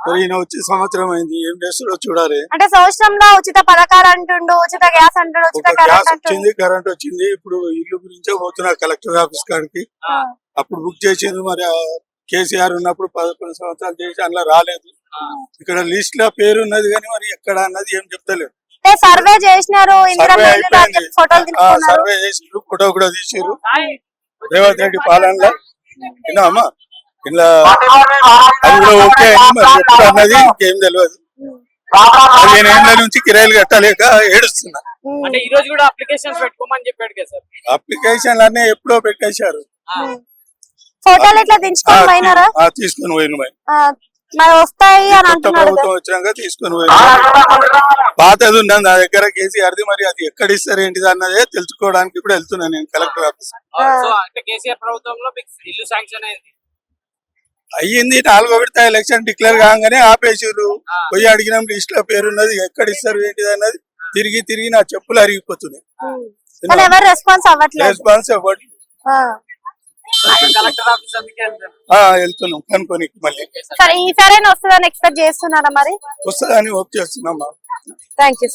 మరి ఈయన వచ్చి సంవత్సరం అయింది, ఏం చేస్తాడో చూడాలి. అంటే సంవత్సరంలో ఉచిత పథకాలు అంటుండు, ఉచిత గ్యాస్ అంటుండు, ఉచిత గ్యాస్ వచ్చింది, కరెంట్ వచ్చింది. ఇప్పుడు ఇల్లు గురించే పోతున్నా కలెక్టర్ ఆఫీస్ కాడికి. అప్పుడు బుక్ చేసింది, మరి కేసీఆర్ ఉన్నప్పుడు 11 సంవత్సరాలు చేసి అందులో రాలేదు. ఇక్కడ లిస్ట్ లో పేరు ఉన్నది కానీ మరి ఎక్కడ అన్నది ఏం చెప్తలేదు. సర్వే చేసినారు, సర్వే చేసినారు, ఫోటో కూడా తీసారు. రేవంత్ రెడ్డి పాలనలో విన్నామా, ఇలా అది కూడా ఓకే అయింది. మరి ఎప్పుడు అన్నది ఇంకేం తెలియదు. 15 ఏళ్ల నుంచి కిరాయిలు కట్టలేక ఏడుస్తున్నా. అప్లికేషన్లు అన్నీ ఎప్పుడో పెట్టేశారు. ఫోటోలు ఎట్లా తీసుకుని పోయిన వస్తాయి అని అంటున్నారు. ప్రభుత్వం వచ్చినాక తీసుకుని పోయిన పాతది ఉన్నది నా దగ్గర కేసీఆర్ది. మరి అది ఎక్కడ ఇస్తారు ఏంటిది అన్నదే తెలుసుకోవడానికి ఇప్పుడు వెళ్తున్నా నేను కలెక్టర్ ఆఫీస్. అయ్యింది 4వ విడత ఎలక్షన్ డిక్లేర్ కాగానే ఆపేసారు. పోయి అడిగినాం, లిస్ట్ లో పేరున్నది, ఎక్కడ ఇస్తారు ఏంటిది అన్నది తిరిగి తిరిగి నా చెప్పులు అరిగిపోతున్నాయి. రెస్పాన్స్ అవ్వట్లేదు. వెళ్తున్నాం కనుక్కొని మళ్ళీ ఈసారి వస్తుందని ఎక్స్పెక్ట్ చేస్తున్నారా? మరి వస్తుందని హోప్ చేస్తున్నాం. Thank you.